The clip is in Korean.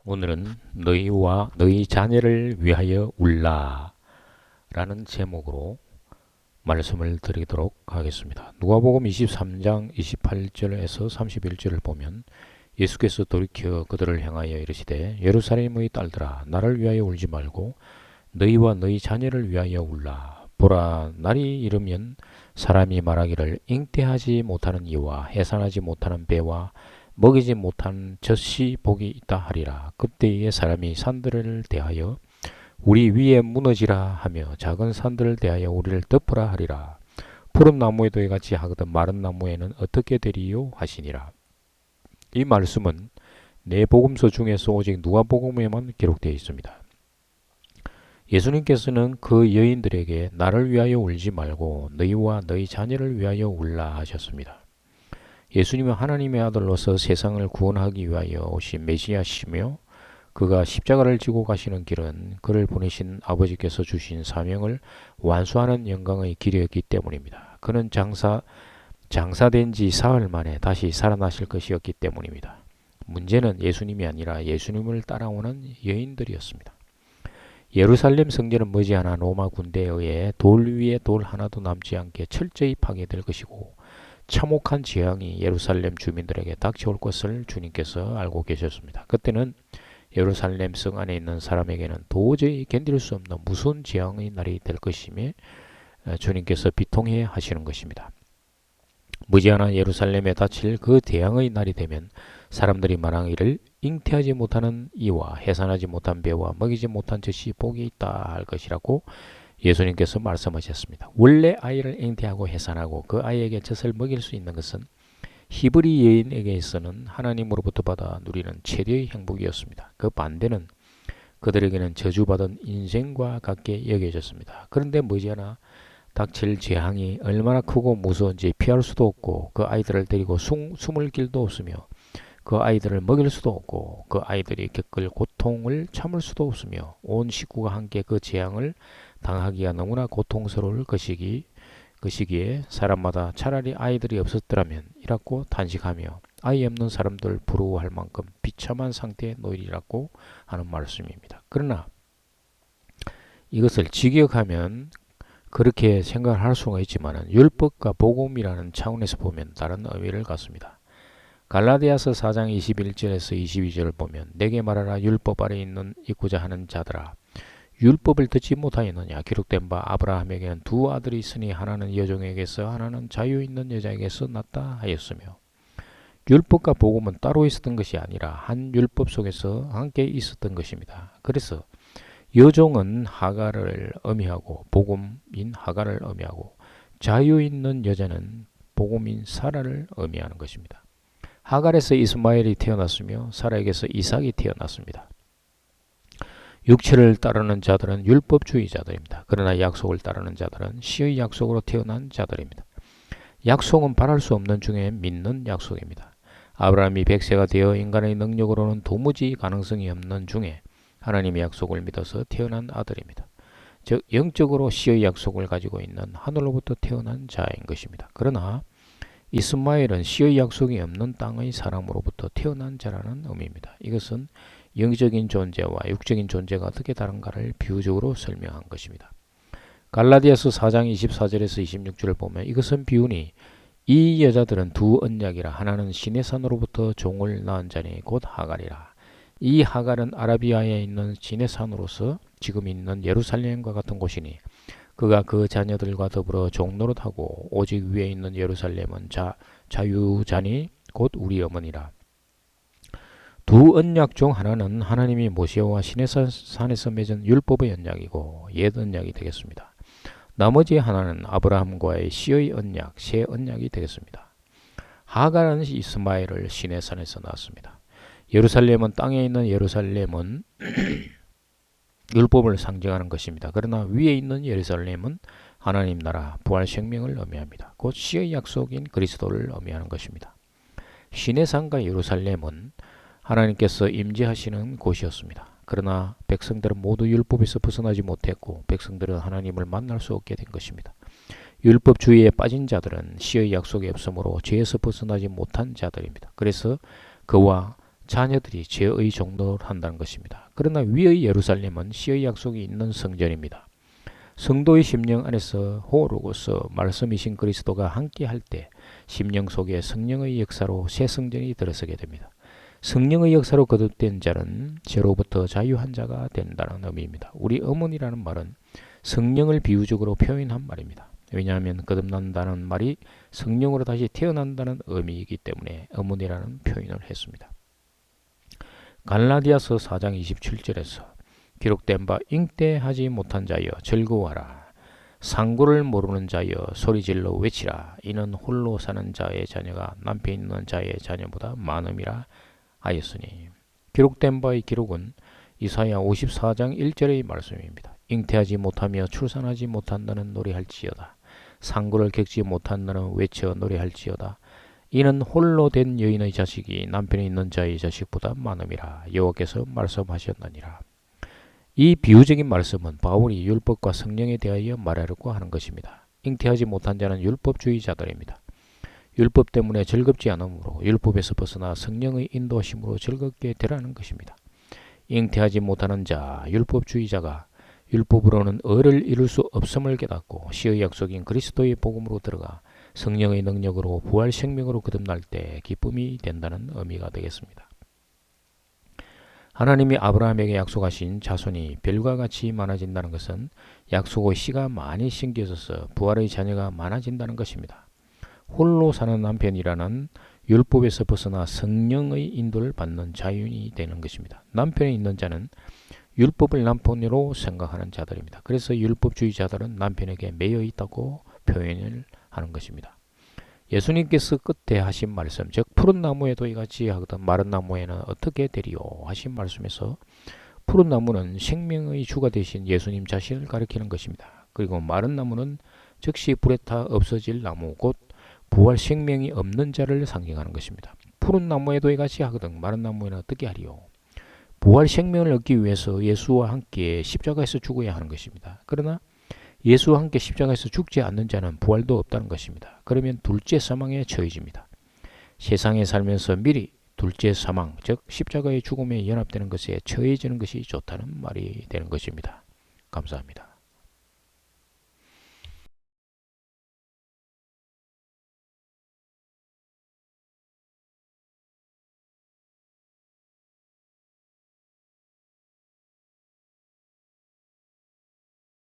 오늘은 너희와 너희 자녀를 위하여 울라 라는 제목으로 말씀을 드리도록 하겠습니다. 누가복음 23장 28절에서 31절을 보면 예수께서 돌이켜 그들을 향하여 이르시되 예루살렘의 딸들아 나를 위하여 울지 말고 너희와 너희 자녀를 위하여 울라. 보라, 날이 이르면 사람이 말하기를 잉태하지 못하는 이와 해산하지 못하는 배와 먹이지 못한 젖이 복이 있다 하리라. 그때에 사람이 산들을 대하여 우리 위에 무너지라 하며 작은 산들을 대하여 우리를 덮으라 하리라. 푸른 나무에도 이같이 하거든 마른 나무에는 어떻게 되리요 하시니라. 이 말씀은 네 복음서 중에서 오직 누가복음에만 기록되어 있습니다. 예수님께서는 그 여인들에게 나를 위하여 울지 말고 너희와 너희 자녀를 위하여 울라 하셨습니다. 예수님은 하나님의 아들로서 세상을 구원하기 위하여 오신 메시아시며 그가 십자가를 지고 가시는 길은 그를 보내신 아버지께서 주신 사명을 완수하는 영광의 길이었기 때문입니다. 그는 장사된 지 사흘 만에 다시 살아나실 것이었기 때문입니다. 문제는 예수님이 아니라 예수님을 따라오는 여인들이었습니다. 예루살렘 성전은 머지않아 로마 군대에 의해 돌 위에 돌 하나도 남지 않게 철저히 파괴될 것이고 참혹한 재앙이 예루살렘 주민들에게 닥쳐올 것을 주님께서 알고 계셨습니다. 그때는 예루살렘 성 안에 있는 사람에게는 도저히 견딜 수 없는 무서운 재앙의 날이 될 것이며 주님께서 비통해 하시는 것입니다. 머지않아 예루살렘에 닥칠 그 재앙의 날이 되면 사람들이 말하기를 잉태하지 못하는 이와 해산하지 못한 배와 먹이지 못한 젖이 복이 있다 할 것이라고 예수님께서 말씀하셨습니다. 원래 아이를 잉태하고 해산하고 그 아이에게 젖을 먹일 수 있는 것은 히브리 여인에게 있어서는 하나님으로부터 받아 누리는 최대의 행복이었습니다. 그 반대는 그들에게는 저주받은 인생과 같게 여겨졌습니다. 그런데 머지않아 닥칠 재앙이 얼마나 크고 무서운지 피할 수도 없고 그 아이들을 데리고 숨을 길도 없으며 그 아이들을 먹일 수도 없고 그 아이들이 겪을 고통을 참을 수도 없으며 온 식구가 함께 그 재앙을 당하기가 너무나 고통스러울 그 시기에 사람마다 차라리 아이들이 없었더라면 이라고 단식하며 아이 없는 사람들 부러워할 만큼 비참한 상태에 놓이리라고 하는 말씀입니다. 그러나 이것을 직역하면 그렇게 생각을 할 수가 있지만 율법과 복음이라는 차원에서 보면 다른 의미를 갖습니다. 갈라디아서 4장 21절에서 22절을 보면 내게 말하라 율법 아래 있고자 하는 자들아 율법을 듣지 못하였느냐 기록된 바 아브라함에게는 두 아들이 있으니 하나는 여종에게서 하나는 자유 있는 여자에게서 났다 하였으며 율법과 복음은 따로 있었던 것이 아니라 한 율법 속에서 함께 있었던 것입니다. 그래서 여종은 하갈을 의미하고 복음인 하갈을 의미하고 자유 있는 여자는 복음인 사라를 의미하는 것입니다. 하갈에서 이스마엘이 태어났으며 사라에게서 이삭이 태어났습니다. 육체를 따르는 자들은 율법주의자들입니다. 그러나 약속을 따르는 자들은 시의 약속으로 태어난 자들입니다. 약속은 바랄 수 없는 중에 믿는 약속입니다. 아브라함이 100세가 되어 인간의 능력으로는 도무지 가능성이 없는 중에 하나님의 약속을 믿어서 태어난 아들입니다. 즉 영적으로 시의 약속을 가지고 있는 하늘로부터 태어난 자인 것입니다. 그러나 이스마엘은 시의 약속이 없는 땅의 사람으로부터 태어난 자라는 의미입니다. 이것은 영적인 존재와 육적인 존재가 어떻게 다른가를 비유적으로 설명한 것입니다. 갈라디아서 4장 24절에서 26절을 보면 이것은 비유니 이 여자들은 두 언약이라 하나는 시내산으로부터 종을 낳은 자니 곧 하갈이라. 이 하갈은 아라비아에 있는 시내산으로서 지금 있는 예루살렘과 같은 곳이니 그가 그 자녀들과 더불어 종노릇하고 오직 위에 있는 예루살렘은 자유자니 곧 우리 어머니라. 두 언약 중 하나는 하나님이 모세와 시내산에서 맺은 율법의 언약이고 옛 언약이 되겠습니다. 나머지 하나는 아브라함과의 시의 언약, 새 언약이 되겠습니다. 하갈은 이스마엘을 시내산에서 낳았습니다. 예루살렘은 땅에 있는 예루살렘은 율법을 상징하는 것입니다. 그러나 위에 있는 예루살렘은 하나님 나라 부활 생명을 의미합니다. 곧 시의 약속인 그리스도를 의미하는 것입니다. 시내산과 예루살렘은 하나님께서 임재하시는 곳이었습니다. 그러나 백성들은 모두 율법에서 벗어나지 못했고 백성들은 하나님을 만날 수 없게 된 것입니다. 율법주의에 빠진 자들은 시의 약속이 없으므로 죄에서 벗어나지 못한 자들입니다. 그래서 그와 자녀들이 죄의 종로를 한다는 것입니다. 그러나 위의 예루살렘은 시의 약속이 있는 성전입니다. 성도의 심령 안에서 호로고서 말씀이신 그리스도가 함께 할 때 심령 속에 성령의 역사로 새 성전이 들어서게 됩니다. 성령의 역사로 거듭된 자는 죄로부터 자유한 자가 된다는 의미입니다. 우리 어머니라는 말은 성령을 비유적으로 표현한 말입니다. 왜냐하면 거듭난다는 말이 성령으로 다시 태어난다는 의미이기 때문에 어머니라는 표현을 했습니다. 갈라디아서 4장 27절에서 기록된 바 잉태하지 못한 자여 즐거워하라. 상고를 모르는 자여 소리질러 외치라. 이는 홀로 사는 자의 자녀가 남편 있는 자의 자녀보다 많음이라 하였으니. 기록된 바의 기록은 이사야 54장 1절의 말씀입니다. 잉태하지 못하며 출산하지 못한다는 노래할지어다. 상고를 겪지 못한다는 외쳐 노래할지어다. 이는 홀로 된 여인의 자식이 남편이 있는 자의 자식보다 많음이라 여호와께서 말씀하셨느니라. 이 비유적인 말씀은 바울이 율법과 성령에 대하여 말하려고 하는 것입니다. 잉태하지 못한 자는 율법주의자들입니다. 율법 때문에 즐겁지 않으므로 율법에서 벗어나 성령의 인도하심으로 즐겁게 되라는 것입니다. 잉태하지 못하는 자, 율법주의자가 율법으로는 의를 이룰 수 없음을 깨닫고 시의 약속인 그리스도의 복음으로 들어가 성령의 능력으로 부활 생명으로 거듭날 때 기쁨이 된다는 의미가 되겠습니다. 하나님이 아브라함에게 약속하신 자손이 별과 같이 많아진다는 것은 약속의 씨가 많이 심겨져서 부활의 자녀가 많아진다는 것입니다. 홀로 사는 남편이라는 율법에서 벗어나 성령의 인도를 받는 자유인이 되는 것입니다. 남편이 있는 자는 율법을 남편으로 생각하는 자들입니다. 그래서 율법주의자들은 남편에게 매여 있다고 표현을 하는 것입니다. 예수님께서 끝에 하신 말씀, 즉 푸른 나무에도 이같이 하거든 마른 나무에는 어떻게 되리요 하신 말씀에서 푸른 나무는 생명의 주가 되신 예수님 자신을 가리키는 것입니다. 그리고 마른 나무는 즉시 불에 타 없어질 나무, 곧 부활 생명이 없는 자를 상징하는 것입니다. 푸른 나무에도 이같이 하거든 마른 나무에는 어떻게 하리요. 부활 생명을 얻기 위해서 예수와 함께 십자가에서 죽어야 하는 것입니다. 그러나 예수와 함께 십자가에서 죽지 않는 자는 부활도 없다는 것입니다. 그러면 둘째 사망에 처해집니다. 세상에 살면서 미리 둘째 사망, 즉 십자가의 죽음에 연합되는 것에 처해지는 것이 좋다는 말이 되는 것입니다. 감사합니다.